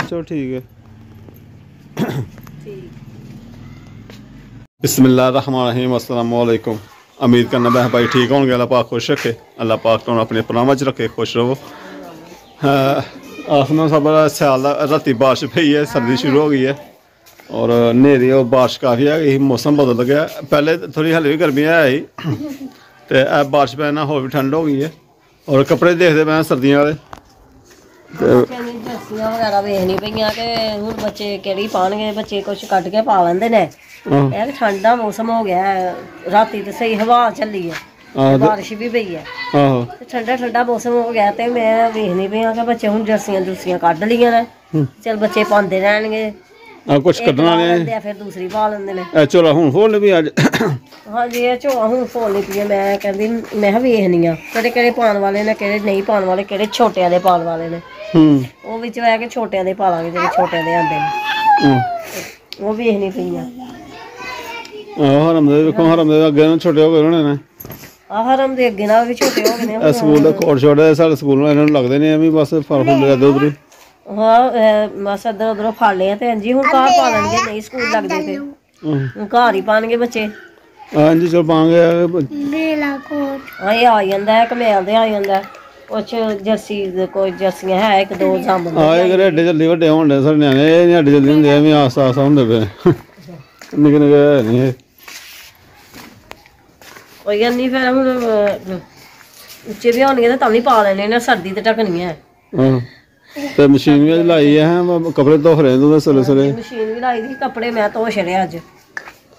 चलो ठीक है। बिस्मिल्लाहिर्रहमानिर्रहीम, अस्सलाम वालेकुम। उम्मीद करना मैं भाई ठीक होंगे, अल्लाह पाक खुश रखे, अल्लाह पाक तुम अपने पनाह च रखे, खुश रहो। आसमान सब स्याल राती बारिश पई है, सर्दी शुरू हो गई है और न्हेरी और बारिश काफ़ी है, मौसम बदल गया। पहले थोड़ी हल्की गर्मी है ही, तो बारिश पैना होर भी ठंड हो गई है। और कपड़े देखते पे सर्दियों वाले जर्सियां वगैरह वेखनी पईयां कि हुण बच्चे केह्ड़ी पाणगे, बच्चे कुछ कड्ढ के पा लैंदे ने। ठंड दा मौसम हो गया है, राती ते सही हवा चली है, बारिश भी पई है, ठंडा ठंडा मौसम हो गया। ते मैं वेखनी पई कि बच्चे हुण जर्सियां जुर्सियां कड्ढ लियां ने, चल बच्चे पांदे रहणगे, कुछ कड्ढना ने फिर दूसरी पा लैंदे ने। चलो हुण फोड़नी भी अज हाँ जी, ये झोला हुण फोड़नी पई। मैं कहंदी मैं वेखनी आ केह्ड़े केह्ड़े पाण वाले ने, केह्ड़े नहीं पाण वाले, केह्ड़े छोटियां दे पाण वाले ने। ਉਹ ਵਿੱਚ ਵੈ ਕੇ ਛੋਟਿਆਂ ਦੇ ਪਾ ਲਾਂਗੇ, ਜਿਹੜੇ ਛੋਟਿਆਂ ਦੇ ਆਂਦੇ ਨੇ ਉਹ ਵੇਖਣੀ ਪਈ ਆ। ਹਰਮ ਦੇ ਵੇਖੋ, ਹਰਮ ਦੇ ਅੱਗੇ ਨਾਲ ਛੋਟੇ ਹੋ ਗਏ ਹੋਣੇ ਨੇ। ਹਰਮ ਦੇ ਅੱਗੇ ਨਾਲ ਵੀ ਛੋਟੇ ਹੋ ਗਏ ਨੇ। ਸਕੂਲ ਦਾ ਕੋਟ ਛੋਟਾ ਸਾਡੇ ਸਕੂਲ ਨਾਲ ਇਹਨਾਂ ਨੂੰ ਲੱਗਦੇ ਨੇ ਐਵੇਂ ਬਸ ਫਲ ਫੁੱਲ ਇੱਧਰ ਉਧਰ। ਹਾਂ ਬਸ ਇੱਧਰ ਉਧਰੋਂ ਫੜ ਲਿਆ ਤੇ ਹਾਂਜੀ ਹੁਣ ਘਰ ਪਾ ਲੈਣਗੇ, ਨਹੀਂ ਸਕੂਲ ਲੱਗਦੇ ਤੇ ਹੁਣ ਘਰ ਹੀ ਪਾਣਗੇ ਬੱਚੇ। ਹਾਂਜੀ ਚਲ ਪਾਵਾਂਗੇ। ਹਾਂ ਇਹ ਆ ਜਾਂਦਾ ਹੈ, ਕਮੇਲ ਦੇ ਆ ਜਾਂਦਾ ਕੁਛ ਜਰਸੀ ਕੋਈ ਜਰਸੀਆਂ ਹੈ ਇੱਕ ਦੋ ਜੰਮ ਆਏ ਕਰੇ ਏਡੇ ਜਲਦੀ ਵੱਡੇ ਹੋਣ ਦੇ ਸਾਡੇ ਨਿਆਣੇ, ਇਹ ਨਹੀਂ ਏਡੇ ਜਲਦੀ ਹੁੰਦੇ, ਐਵੇਂ ਆਸਤਾ ਆਸਤਾ ਹੁੰਦੇ ਪਏ ਨਿੱਕੇ ਨਿੱਕੇ ਨਹੀਂ ਇਹ ਕੋਈ ਗੱਲ ਨਹੀਂ। ਫਿਰ ਹੁਣ ਉੱਚੇ ਵੀ ਹੋਣਗੇ ਤਾਂ ਵੀ ਪਾ ਲੈਣੇ ਨੇ, ਸਰਦੀ ਤੇ ਢਕਣੀ ਹੈ। ਤੇ ਮਸ਼ੀਨ ਵੀ ਲਾਈ ਹੈ, ਕੱਪੜੇ ਧੋ ਰਹੇ ਤੂੰ ਸਲੇ ਸਲੇ। ਮਸ਼ੀਨ ਵੀ ਲਾਈ ਦੀ, ਕੱਪੜੇ ਮੈਂ ਧੋ ਛੜਿਆ ਅੱਜ,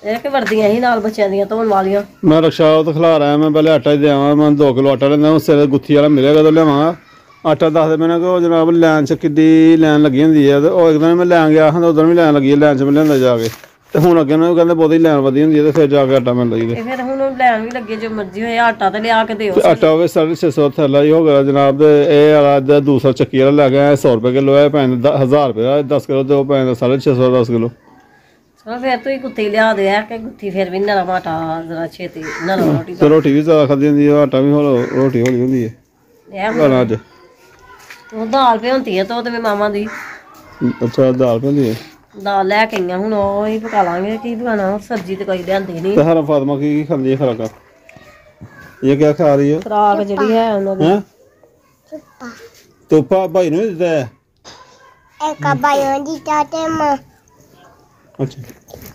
ਇਹ ਕਿ ਵਰਦੀਆਂ ਸੀ ਨਾਲ ਬੱਚਿਆਂ ਦੀਆਂ ਧੋਣ ਵਾਲੀਆਂ। ਮੈਂ ਰਕਸ਼ਾ ਉਹ ਤਾਂ ਖਿਲਾ ਰਿਹਾ, ਮੈਂ ਪਹਿਲੇ ਆਟਾ ਹੀ ਦੇਵਾਂ, ਮੈਂ 2 ਕਿਲੋ ਆਟਾ ਲੈਂਦਾ, ਉਸ ਸਿਰੇ ਗੁੱਥੀ ਵਾਲਾ ਮਿਲੇਗਾ ਤਾਂ ਲਿਆਵਾਂਗਾ। ਆਟਾ ਦੱਸਦੇ ਮੈਨੂੰ ਕਿ ਉਹ ਜਨਾਬ ਲਾਈਨ 'ਚ ਕਿੱਡੀ ਲਾਈਨ ਲੱਗੀ ਹੁੰਦੀ ਹੈ, ਤੇ ਉਹ ਇੱਕ ਦਿਨ ਮੈਂ ਲੈਣ ਗਿਆ ਹਾਂ ਤਾਂ ਉਦੋਂ ਵੀ ਲਾਈਨ ਲੱਗੀ ਹੈ, ਲਾਈਨ 'ਚ ਮੈਂ ਲਿਆਂਦਾ ਜਾ ਕੇ। ਤੇ ਹੁਣ ਅੱਗੇ ਨੂੰ ਕਹਿੰਦੇ ਬਹੁਤੀ ਲਾਈਨ ਵਧੀ ਹੁੰਦੀ ਹੈ, ਤੇ ਫਿਰ ਜਾ ਕੇ ਆਟਾ ਮਿਲ ਲਈਦਾ। ਫਿਰ ਹੁਣ ਲਾਈਨ ਵੀ ਲੱਗੇ, ਜੋ ਮਰਜ਼ੀ ਹੋਏ ਆਟਾ ਤੇ ਲਿਆ ਕੇ ਦਿਓ। ਆਟਾ ਹੋਵੇ 650 ਥੈਲਾ ਹੀ ਹੋ ਗਿਆ ਜਨਾਬ। ਤੇ ਇਹ ਵਾਲਾ ਦੂਸਰਾ ਚੱਕੀ ਵਾਲਾ ਲੈ ਗਿਆ 100 ਰੁਪਏ ਕਿਲੋ ਹੈ, ਭੈਣ 1000 ਰੁਪਏ ਦਾ 10 ਕਿਲੋ, ਤੇ ਉਹ ਭੈਣ 650 10 ਕਿਲੋ। ਚਲੋ ਫਿਰ ਤੂੰ ਹੀ ਗੁੱਥੀ ਲਿਆ ਦੇ ਕਿ ਗੁੱਥੀ ਫਿਰ ਵੀ ਨਰਮ ਆਟਾ ਜ਼ਰਾ ਛੇਤੀ ਨਰਮ ਰੋਟੀ ਤੇ ਰੋਟੀ ਵੀ ਜ਼ਿਆਦਾ ਖਾਦੀ ਹੁੰਦੀ ਹੈ, ਆਟਾ ਵੀ ਰੋਟੀ ਹੌਲੀ ਹੁੰਦੀ ਹੈ। ਅੱਜ ਉਹ ਦਾਲ ਭਿਉਂਤੀ ਹੈ ਤੋ ਤੇ ਮਾਮਾ ਦੀ। ਅੱਛਾ ਦਾਲ ਪੈਂਦੀ ਹੈ, ਦਾਲ ਲੈ ਕੇ ਆਈਆਂ, ਹੁਣ ਉਹ ਹੀ ਪਕਾ ਲਾਂਗੇ। ਕੀ ਪਕਾਣਾ, ਸਬਜ਼ੀ ਤੇ ਕੋਈ ਲਿਆਂਦੀ ਨਹੀਂ। ਤੇ ਹਰਾ ਫਾਤਮਾ ਕੀ ਖਾਂਦੀ ਹੈ ਖੁਰਾਕਾਂ? ਇਹ ਕੀ ਖਾ ਰਹੀ ਹੈ? ਖੁਰਾਕ ਜਿਹੜੀ ਹੈ ਉਹਨਾਂ ਦੀ ਤੋਪਾ ਭਾਈ ਨੂੰ ਦਿੱਤਾ ਹੈ। ਇੱਕ ਭਾਈ ਨੂੰ ਦਿੱਤਾ ਤੇ ਮਾਂ। ਅੱਛਾ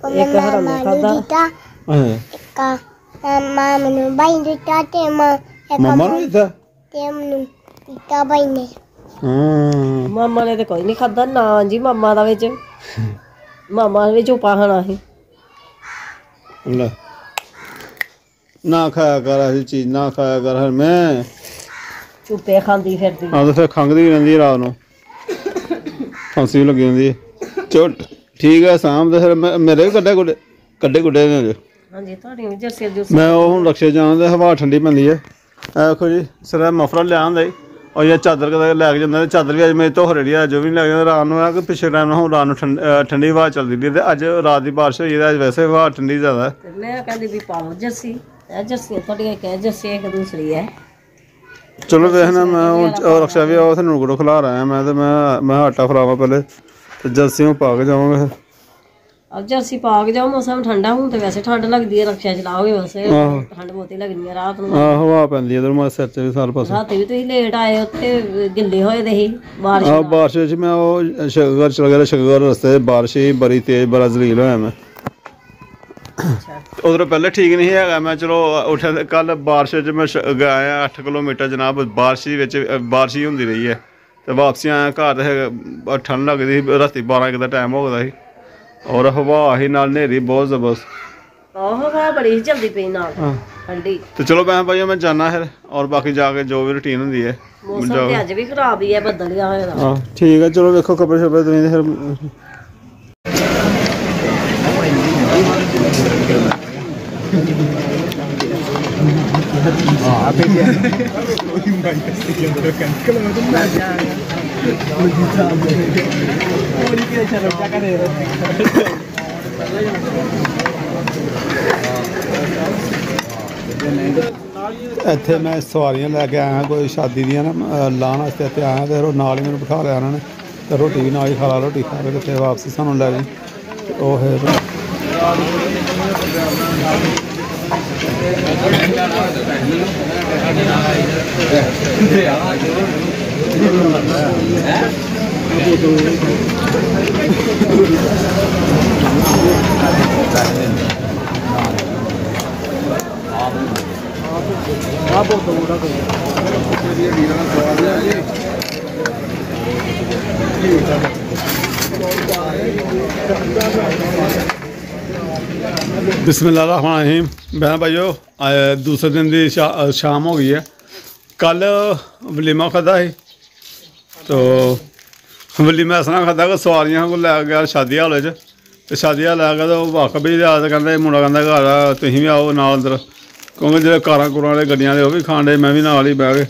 ਇੱਕ ਹਰਮ ਨੇ ਖਾਦਾ। ਇੱਕ ਮਾਂ ਨੂੰ ਭਾਈ ਦਿੱਤਾ ਤੇ ਮਾਂ। ਮਾਮਾ ਨੂੰ ਦਿੱਤਾ ਤੇ ਮੈਨੂੰ ਦਿੱਤਾ ਭਾਈ ਨੇ। ਹਾਂ ਮਾਮਾ ਨੇ ਤੇ ਕੋਈ ਨਹੀਂ ਖਾਦਾ ਨਾ ਜੀ। ਮਾਮਾ ਦਾ ਵਿੱਚ ਮਾਮਾ ਵਿੱਚ ਚੋਪਾ ਖਾਣਾ ਸੀ। ਲੈ ਨਾ ਖਾਇਆ ਕਰ ਐਸੀ ਚੀਜ਼, ਨਾ ਖਾਇਆ ਕਰ। ਹਰ ਮੈਂ ਚੁੱਪੇ ਖਾਂਦੀ ਫਿਰਦੀ। ਹਾਂ ਤਾਂ ਫਿਰ ਖੰਘਦੀ ਰਹਿੰਦੀ ਰਾਤ ਨੂੰ, ਖਾਂਸੀ ਵੀ ਲੱਗੀ ਹੁੰਦੀ ਹੈ। ਚਲੋ ਠੀਕ ਹੈ ਸਾਂਭ ਦੇ। ਫਿਰ ਮੇਰੇ ਵੀ ਕੱਢੇ ਗੁੱਡੇ ਨੇ ਅਜੇ। ਹਾਂਜੀ ਤੁਹਾਡੀਆਂ ਵੀ ਜਰਸੀ ਜੁਰਸੀ। ਮੈਂ ਉਹ ਹੁਣ ਰਕਸ਼ੇ ਜਾਣ ਹਵਾ ਠੰਡੀ ਪੈਂਦੀ ਹੈ। ਦੇਖੋ ਜੀ ਸਿਰ ਮਫਲਰ ਲਿਆ ਹੁੰਦਾ ਜੀ, ਔਰ ਇਹ ਚਾਦਰ ਕਦੇ ਲੈ ਕੇ ਜਾਂਦਾ। ਚਾਦਰ ਵੀ ਅੱਜ ਮੇਰੀ ਧੋ ਰੜੀ ਹੈ, ਜੋ ਵੀ ਲੈ ਜਾਂਦਾ। ਰਾਤ ਨੂੰ ਆ ਕਿ ਪਿਛਲੇ ਟਾਈਮ ਨਾਲ ਹੁਣ ਰਾਤ ਨੂੰ ਠੰਡੀ ਹਵਾ ਚੱਲਦੀ ਰਹੀ, ਤੇ ਅੱਜ ਰਾਤ ਦੀ ਬਾਰਿਸ਼ ਹੋਈ ਹੈ, ਅੱਜ ਵੈਸੇ ਹਵਾ ਠੰਡੀ ਜ਼ਿਆਦਾ ਹੈ। ਮੈਂ ਕਹਿੰਦੀ ਵੀ ਪਾਲੋ ਜਰਸੀ, ਇਹ ਜਰਸੀਆਂ ਤੁਹਾਡੀਆਂ ਕਹਿ ਜਰਸੀ ਇੱਕ ਦੂਸਰੀ ਹੈ। ਚਲੋ ਵੇਖਣਾ, ਮੈਂ ਉਹ ਰਕਸ਼ਾ ਵੀ ਉਹ ਸਾਨੂੰ ਕੋਲੋਂ ਖਿਲਾ ਰਿਹਾ ਮੈਂ, ਤੇ ਮੈਂ ਆਟਾ ਫਰਾਵਾਂ ਪਹਿਲੇ ਤੇ ਜਰਸੀ ਨੂੰ ਪਾ ਕੇ ਜਾਵਾਂਗੇ। ਫਿਰ अब जर्सी पा के जाओ, मौसम ठंडा हूं तो वैसे ठंड लगती है, रक्षा चलाओगे वैसे ठंड बहुती लगनी है रात में। हवा पैंदी है मैं सिर च सारे पासे। रात भी तुसीं लेट आए उत्थे गिल्ले होए दे ही बारिश। बारिश च मैं वो शगर चला गया, शगर रस्ते बारिश ही बड़ी तेज, बड़ा जलील होया मैं। उधर पहले ठीक नहीं है, मैं चलो उठे कल बारिश च मैं गया 8 किलोमीटर जनाब, बारिश ही होंदी रही है। तो वापसी आया घर, ठंड लगती राती 12-1 का टाइम हो गया, और हवा ही नाल नेरी बहुत जबरदस्त। हवा बड़ी जल्दी पई नाल ठंडी। तो चलो मैं भाई मैं जाना फिर, और बाकी जाके जो भी रूटीन होंदी है। मौसम ते अज भी खराब ही है, बदलिया होया दा। हां ठीक है, चलो देखो कपड़े शपड़े तुसीं फिर ਇੱਥੇ ਮੈਂ ਸਵਾਰੀਆਂ ਲੈ ਕੇ ਆਇਆ ਕੋਈ ਸ਼ਾਦੀ ਦੀਆਂ ਨਾ ਲਾਉਣ ਵਾਸਤੇ ਇੱਥੇ ਆਇਆ ਤੇ ਨਾਲ ਹੀ ਮੈਨੂੰ ਬਿਠਾ ਲਿਆ ਉਹਨਾਂ ਨੇ ਤੇ ਰੋਟੀ ਵੀ ਨਾਲ ਹੀ ਖਾ ਲਾ ਰੋਟੀ ਖਾ ਕੇ ਤੇ ਵਾਪਸੀ ਸਾਨੂੰ ਲੈ ਗਈ ਤੇ ਉਹ ਹੈ बिस्मिल्लाहिर्रहमानिर्रहीम बहन भाइयों दूसरे दिन की शाम हो गई है। कल वलीमा खादा है तो वलीमा इस तरह खादा कि सवारियां को लै गया शादी हाल तो शादी हाल लै गया तो वक् भी कहते मुंडा कहता घर तुम भी आओ नाल अंदर क्योंकि जो कारां कूरां वाले गड्डियां वो भी खान डे मैं भी नाल ही बह गए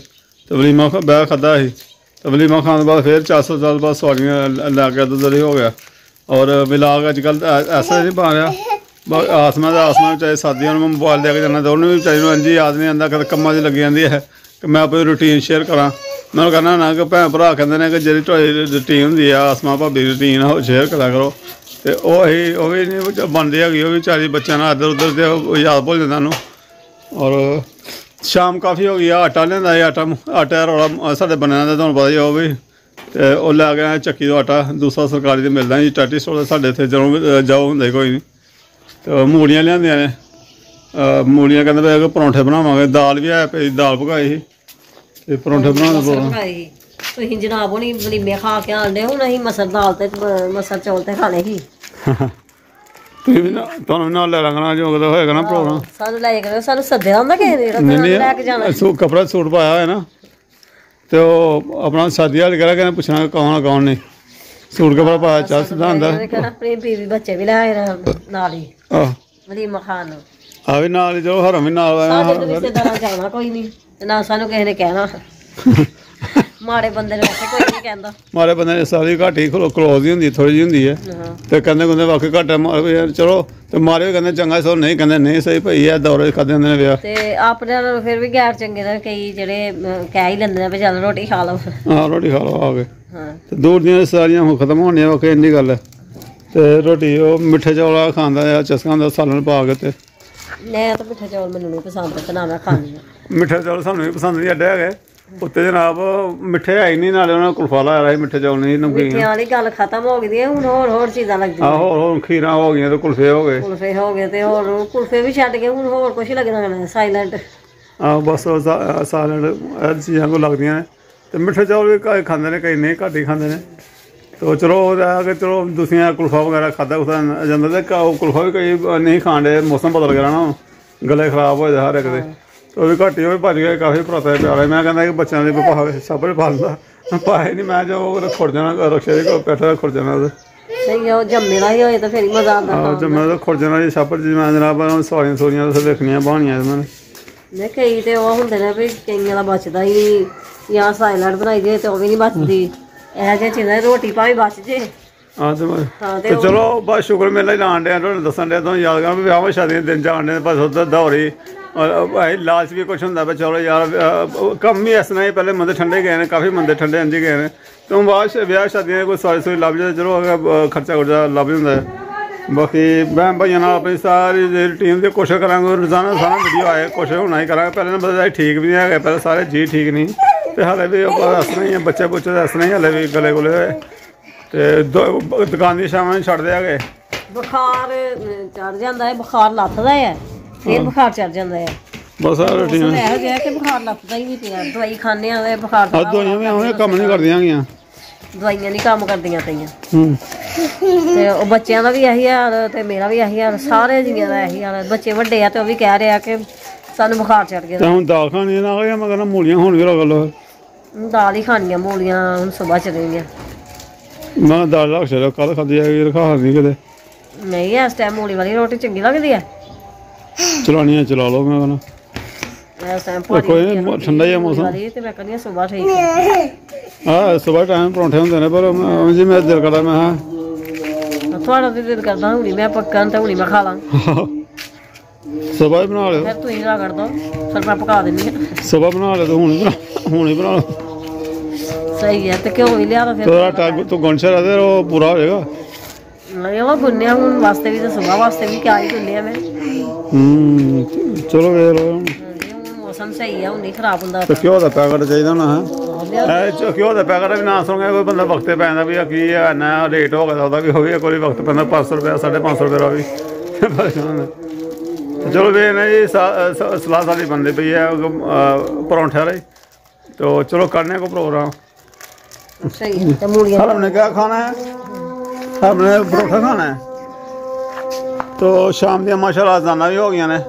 तो वलीमा बह खादा ही तो वलीमा खाने के बाद फिर 400 साल बाद सवारियां लै गया तो उधर ही हो गया। और विलाग अजकल ऐसा नहीं बन रहा आसमा तो आसमा चाहे शादियों में मोबाइल लेके जाना तो उन्होंने भी चाहिए इंजी याद नहीं आता कभी कम्मा लगी जाती है कि मैं अपनी रूटीन शेयर करा मैं कहना ना कि भैन भरा कहते हैं कि जी रूटीन होंगी आसमा भाभी रूटीन है शेयर करा करो तो भी नहीं बनती है वो भी चाली बच्चों ना इधर उधर से याद भुल जाता। और शाम काफ़ी हो गई आटा लिया आटा रौला साढ़े बने का तुहानूं पता ही वो भी तो लै गया चक्की तो आटा दूसरा सरकारी तो मिलता जी टाटी स्टोर साढ़े इतने जदों जाओ होंगे कोई नहीं तो मूलियां लियादियां ने मूलियां कहते भाई परौंठे बनावांगे दाल भी है भाई दाल पकाई ही ते परौंठे बनाने तुसीं जनाब होनी वलीमे खा के आंदे हुण असीं मसर दाल ते मसर चौल ते खाने ही तुसीं भी तुहानूं भी नाल लै लैंगा जो होएगा ना प्रोग्राम सानूं लै के सानूं सद्देआ होंदा किसे ने लै के जाना कपड़ा सूट पाया है ना तो अपना शादी हाल करा कहना पुछना कौन नहीं सूट कपड़ा पाया चल सीधा अंदर अपनी बीवी बच्चे भी ले आए नाल ही वलीमा खान आ भी नाल चलो हर भी नाल साडे रिश्तेदारां जाना कोई नहीं ते ना सानूं किसे ने कहना माड़े बंदे ने वैसे कोई नहीं कहंदा माड़े बंदे ने सारी घाटी क्लोज ही होंदी थोड़ी जी होंदी है ते कहंदे कुंदे वाकई घाट है चलो ते मारे भी कहंदे चंगा सो नहीं कहंदे नहीं सही भई है दौरे खादे होंदे ने ब्याह ते अपने फिर भी गैर चंगे ने कई जेह्ड़े कह ही लैंदे ने भी चल रोटी खा लो हां रोटी खा लो आ गए ते दूर दियां सारियां खत्म होनियां वाकई इन्नी गल है ते रोटी ओह मिट्ठे चौल खांदा है चस्का होंदा सालन पा के ते मैं तो मिट्ठे चौल मैनूं नहीं पसंद ते ना मैं खानी मिट्ठे चौल सानूं भी पसंद नहीं अड्डे है उत्ते जनाब मिट्ठे है ही नहीं नाले उन्होंने कुल्फा लाया रहा मिट्ठे चौल नहीं नमकीन मिट्ठियां वाली गल खत्म हो गई है हुण होर चीज़ां लगदियां होर खीरां हो गई तो कुल्फे हो गए ते होर कुल्फे भी छड्ड के हुण होर कुछ लगदा कन्नै साइलेंट बस साइलेंट चीज़ां को लगदियां ने ते मिट्ठे चौल भी खांदे ने कई नहीं घट्ट ही खांदे ने तो चलो कि चलो दूसरियां कुल्फा वगैरह खादा खुदा जांदा ते कुल्फा भी कई नहीं खान दे मौसम बदल गया ना गले खराब हो जाए हर एक दे तो भी घट्ट ही वो भज गए काफ़ी पराते प्यारे मैं कहना कि बच्चों के भावे सब पालदा पाए नहीं मैं जो खुड़ जाना रक्शे के पैठे खुड़ जाना जम्मे ही होए तो फिर मजा आता जम्मे तो खुड़ जाना जी छापर जी मैं जनाब सवारियां सूरियां देखनियां बहानियां मैंने कई तो वो होंगे ने भी कईयां दा बचदा ही जां साइलेंट बनाई दे तो भी नहीं बचदी ਇਹੋ ਜਿਹੀ ਚੀਜ਼ਾਂ रोटी भावें बच जे तो चलो बस शुक्र मेला ही लान डे दसन डे तुम याद कर ब्याह शादी दिन जान डे बस उधर दौड़ी और लालच भी कुछ होंगे चलो यार कम ही इस तरह ही पहले मंदे ठंडे गए हैं काफ़ी मंदे ठंडे अंजी गए हैं तो बाद ब्याह शादियाँ कोई सारी सूरी लभ जाए चलो खर्चा खुर्चा लभ जाता है बाकी भैन भाइयों अपनी सारी रूटीन की कोशिश करा रोजाना सारा वीडियो आए कोशिश होना ही करा पहले नंबर ठीक भी नहीं है पहले सारे जी ठीक नहीं तो हाले भी इस तरह ही है बच्चे बुच्चे इस तरह ही हाले भी गले गुले तो दुकान की शाम छड़ दिया गए बुखार चढ़ जाता है बुखार लथदा है फिर बुखार चढ़ जाता है बस रूटीन ਇਹੋ ਜਿਹਾ ਕਿ बुखार लथदा ही नहीं पिया दवाई खाने आ बुखार दवाइयां भी हमें कम नहीं करदियां गईयां दवाइयां नहीं काम करदियां पईयां ते ਉਹ ਬੱਚਿਆਂ ਦਾ ਵੀ ਇਹੀ ਹਾਲ ਤੇ ਮੇਰਾ ਵੀ ਇਹੀ ਹਾਲ ਸਾਰੇ ਜੀਆਂ ਦਾ ਇਹੀ ਹਾਲ ਬੱਚੇ ਵੱਡੇ ਆ ਤੇ ਉਹ ਵੀ ਕਹਿ ਰਹੇ ਆ ਕਿ ਸਾਨੂੰ ਬੁਖਾਰ ਚੜ ਗਿਆ ਤੇ ਹੁਣ ਦਾਲ ਖਾਣੀ ਨਾ ਹੋਇਆ ਮੈਂ ਕਹਿੰਦਾ ਮੂਲੀਆਂ ਹੁਣ ਵੀ ਰੋਕ ਲਓ ਦਾਲ ਹੀ ਖਾਣੀਆਂ ਮੂਲੀਆਂ ਹੁਣ ਸਵੇਰ ਚ ਰਹੀਆਂ ਮੈਂ ਦਾਲ ਰੱਖ ਛੱਡਿਆ ਕੱਲ ਖਾਦੀ ਆ ਰਖਾ ਨਹੀਂ ਕਿਤੇ ਨਹੀਂ ਇਸ ਟਾਈਮ ਮੂਲੀ ਵਾਲੀ ਰੋਟੀ ਚੰਗੀ ਲੱਗਦੀ ਆ ਚਲਾਣੀ ਚਲਾ ਲਓ ਮੈਂ ਕਹਿੰਦਾ ਇਸ ਟਾਈਮ ਕੋਈ ਠੰਡਾ ਜਿਹਾ ਮੌਸਮ ਤੇ ਮੈਂ ਕਹਿੰਦੀ ਸਵੇਰ ਠੀਕ ਹੈ ਹਾਂ ਸਵੇਰ ਟਾਈਮ ਪਰੌਂਠੇ ਹੁੰਦੇ ਨੇ ਪਰ ਜੀ ਮੈਂ ਦਿਲ ਕਰਦਾ ਮੈਂ ਹਾਂ ਤੁਹਾਡਾ ਵੀ ਦਿਲ ਕਰਦਾ ਹੁਣੀ ਮੈਂ ਪੱਕਣ ਤਾਂ ਹੁਣੀ ਮੈਂ ਖਾ ਲਾਂ ਸੁਬਾਹ ਹੀ ਬਣਾ ਲਿਓ। ਫਿਰ ਤੁਸੀਂ ਨਾ ਕਰ ਦੋ, ਫਿਰ ਮੈਂ ਪਕਾ ਦਿੰਦੀ ਹਾਂ। ਸੁਬਾਹ ਬਣਾ ਲਿਓ ਤੇ ਹੁਣ ਹੀ ਬਣਾ ਲਓ। ਸਹੀ ਹੈ, ਤੇ ਘਿਓ ਵੀ ਲਿਆ ਤਾਂ ਫਿਰ ਤੇਰਾ ਟੱਗ ਤੂੰ ਗੁੰਨਸ਼ਾ ਰਹਿ ਤੇ ਉਹ ਪੂਰਾ ਹੋ ਜਾਏਗਾ। ਨਹੀਂ ਉਹ ਗੁੰਨਿਆ ਹੁਣ ਵਾਸਤੇ ਵੀ ਤੇ ਸੁਬਾਹ ਵਾਸਤੇ ਵੀ ਕਿਆ ਹੀ ਗੁੰਨਿਆ ਮੈਂ। ਚਲੋ ਵੇਖ ਲਓ। ਹੁਣ ਮੌਸਮ ਸਹੀ ਆ, ਹੁਣ ਨਹੀਂ ਖਰਾਬ ਹੁੰਦਾ। ਤੇ ਘਿਓ ਦਾ ਪੈਕਟ ਚਾਹੀਦਾ ਨਾ ਹੈ, ਘਿਓ ਦਾ ਪੈਕਟ ਵੀ ਨਾ ਸੁਣਿਆ ਕੋਈ ਬੰਦਾ ਵਕਤੇ ਪੈਂਦਾ ਵੀ ਕੀ ਹੈ ਨਾ ਰੇਟ ਹੋ ਗਿਆ ਉਹਦਾ ਵੀ ਹੋਵੇ, ਕੋਈ ਵਕਤ ਪੈਂਦਾ 500 ਰੁਪਇਆ 550 ਰੁਪਏ ਦਾ ਵੀ ਪਰੇਸ਼ਾਨ। ਚਲੋ ਵੇ ਨਾ ਜੀ ਸਲਾਹ ਸਾਡੀ बनती पई है परौंठे वाली, तो चलो करने को प्रोग्राम। सर हमने क्या खाना है? हमने परोठा खाना है। तो शाम दी माशाल्लाह अज़ानां भी हो गई ने,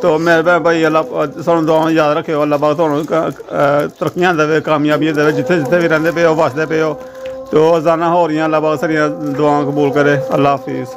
तो मेरे भाई अल्लाह सानूं दुआवां याद रखियो, अल्लाह पाक तुहानूं तरक्कियां देवे, कामयाबी देवे, जिथे जिथे भी रहिंदे पे हो वसदे पे हो। तो अज़ानां हो रही, अल्लाह पाक सारियां दुआवां कबूल करे। अल्लाह हाफिज़।